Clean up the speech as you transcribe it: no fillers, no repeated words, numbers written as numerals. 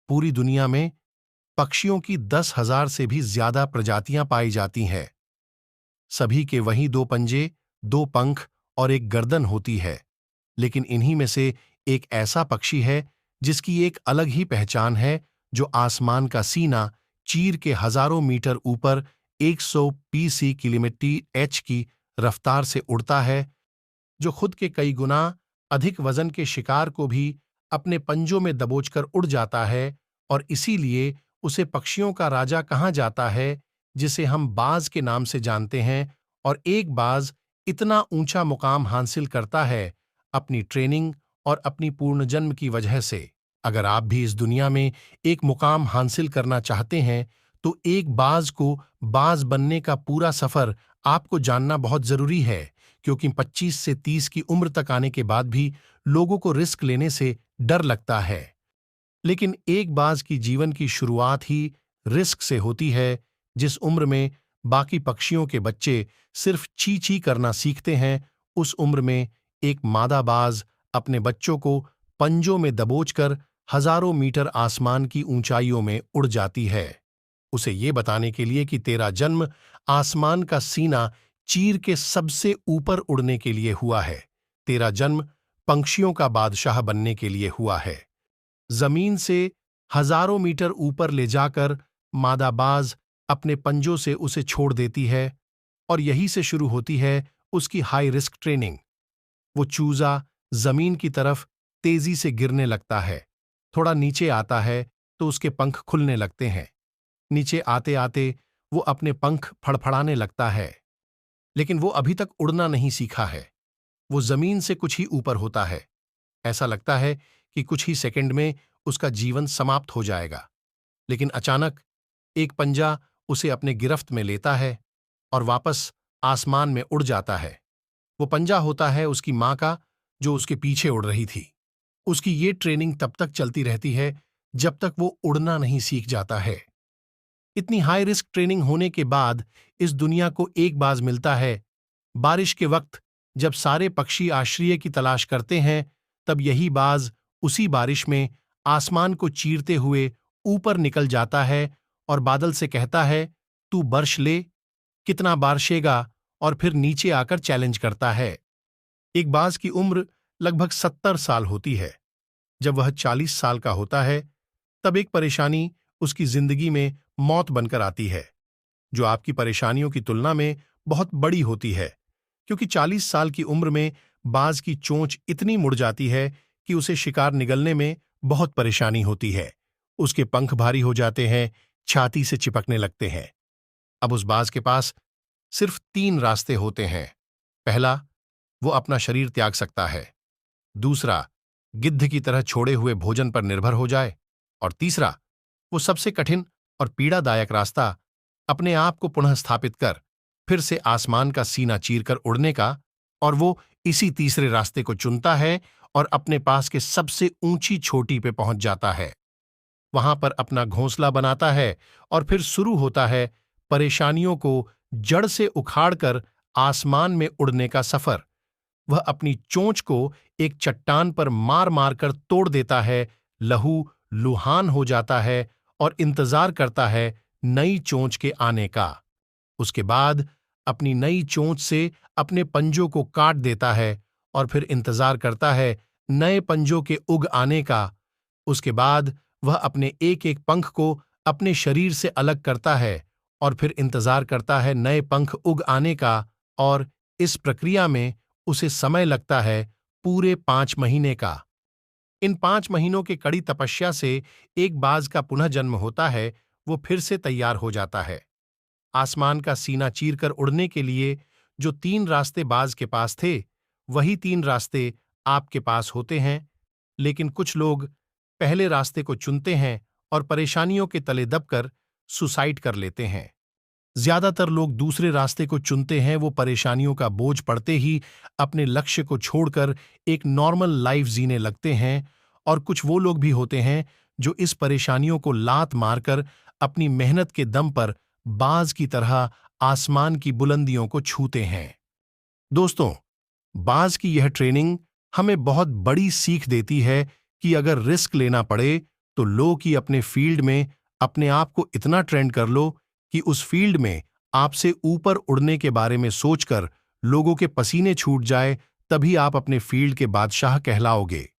पूरी दुनिया में पक्षियों की 10,000 से भी ज्यादा प्रजातियां पाई जाती हैं। सभी के वहीं दो पंजे, दो पंख और एक गर्दन होती है, लेकिन इन्हीं में से एक ऐसा पक्षी है जिसकी एक अलग ही पहचान है, जो आसमान का सीना चीर के हजारों मीटर ऊपर 100 पीसी किलोमीटर एच की रफ्तार से उड़ता है, जो खुद के कई गुना अधिक वजन के शिकार को भी अपने पंजों में दबोचकर उड़ जाता है। और इसीलिए उसे पक्षियों का राजा कहा जाता है, जिसे हम बाज के नाम से जानते हैं। और एक बाज इतना ऊंचा मुकाम हासिल करता है अपनी ट्रेनिंग और अपनी पूर्वजन्म की वजह से। अगर आप भी इस दुनिया में एक मुकाम हासिल करना चाहते हैं, तो एक बाज को बाज बनने का पूरा सफर आपको जानना बहुत जरूरी है, क्योंकि 25 से 30 की उम्र तक आने के बाद भी लोगों को रिस्क लेने से डर लगता है। लेकिन एक बाज की जीवन की शुरुआत ही रिस्क से होती है। जिस उम्र में बाकी पक्षियों के बच्चे सिर्फ ची ची करना सीखते हैं, उस उम्र में एक मादा बाज अपने बच्चों को पंजों में दबोचकर हजारों मीटर आसमान की ऊंचाइयों में उड़ जाती है, उसे ये बताने के लिए कि तेरा जन्म आसमान का सीना चीर के सबसे ऊपर उड़ने के लिए हुआ है। तेरा जन्म पंछियों का बादशाह बनने के लिए हुआ है। जमीन से हजारों मीटर ऊपर ले जाकर मादा बाज अपने पंजों से उसे छोड़ देती है, और यही से शुरू होती है उसकी हाई रिस्क ट्रेनिंग। वो चूजा जमीन की तरफ तेजी से गिरने लगता है, थोड़ा नीचे आता है तो उसके पंख खुलने लगते हैं। नीचे आते आते वो अपने पंख फड़फड़ाने लगता है, लेकिन वो अभी तक उड़ना नहीं सीखा है। वो जमीन से कुछ ही ऊपर होता है। ऐसा लगता है कि कुछ ही सेकंड में उसका जीवन समाप्त हो जाएगा, लेकिन अचानक एक पंजा उसे अपने गिरफ्त में लेता है और वापस आसमान में उड़ जाता है। वो पंजा होता है उसकी मां का, जो उसके पीछे उड़ रही थी। उसकी ये ट्रेनिंग तब तक चलती रहती है जब तक वो उड़ना नहीं सीख जाता है। इतनी हाई रिस्क ट्रेनिंग होने के बाद इस दुनिया को एक बाज मिलता है। बारिश के वक्त जब सारे पक्षी आश्रय की तलाश करते हैं, तब यही बाज उसी बारिश में आसमान को चीरते हुए ऊपर निकल जाता है और बादल से कहता है, तू बर्श ले, कितना बारिशेगा, और फिर नीचे आकर चैलेंज करता है। एक बाज की उम्र लगभग 70 साल होती है। जब वह 40 साल का होता है, तब एक परेशानी उसकी जिंदगी में मौत बनकर आती है, जो आपकी परेशानियों की तुलना में बहुत बड़ी होती है, क्योंकि 40 साल की उम्र में बाज की चोंच इतनी मुड़ जाती है कि उसे शिकार निगलने में बहुत परेशानी होती है। उसके पंख भारी हो जाते हैं, छाती से चिपकने लगते हैं। अब उस बाज के पास सिर्फ 3 रास्ते होते हैं। पहला, वो अपना शरीर त्याग सकता है। दूसरा, गिद्ध की तरह छोड़े हुए भोजन पर निर्भर हो जाए। और तीसरा, वो सबसे कठिन और पीड़ादायक रास्ता, अपने आप को पुनः स्थापित कर फिर से आसमान का सीना चीरकर उड़ने का। और वो इसी तीसरे रास्ते को चुनता है और अपने पास के सबसे ऊंची चोटी पे पहुंच जाता है। वहां पर अपना घोंसला बनाता है और फिर शुरू होता है परेशानियों को जड़ से उखाड़कर आसमान में उड़ने का सफर। वह अपनी चोंच को एक चट्टान पर मार मार कर तोड़ देता है, लहू लुहान हो जाता है और इंतजार करता है नई चोंच के आने का। उसके बाद अपनी नई चोंच से अपने पंजों को काट देता है और फिर इंतजार करता है नए पंजों के उग आने का। उसके बाद वह अपने एक एक पंख को अपने शरीर से अलग करता है और फिर इंतजार करता है नए पंख उग आने का। और इस प्रक्रिया में उसे समय लगता है पूरे 5 महीने का। इन 5 महीनों की कड़ी तपस्या से एक बाज का पुनः जन्म होता है। वो फिर से तैयार हो जाता है। आसमान का सीना चीरकर उड़ने के लिए जो 3 रास्ते बाज के पास थे, वही 3 रास्ते आपके पास होते हैं। लेकिन कुछ लोग पहले रास्ते को चुनते हैं और परेशानियों के तले दबकर सुसाइड कर लेते हैं। ज्यादातर लोग दूसरे रास्ते को चुनते हैं। वो परेशानियों का बोझ पड़ते ही अपने लक्ष्य को छोड़कर एक नॉर्मल लाइफ जीने लगते हैं। और कुछ वो लोग भी होते हैं जो इस परेशानियों को लात मारकर अपनी मेहनत के दम पर बाज की तरह आसमान की बुलंदियों को छूते हैं। दोस्तों, बाज की यह ट्रेनिंग हमें बहुत बड़ी सीख देती है कि अगर रिस्क लेना पड़े तो लो कि अपने फील्ड में अपने आप को इतना ट्रेंड कर लो कि उस फील्ड में आपसे ऊपर उड़ने के बारे में सोचकर लोगों के पसीने छूट जाए, तभी आप अपने फील्ड के बादशाह कहलाओगे।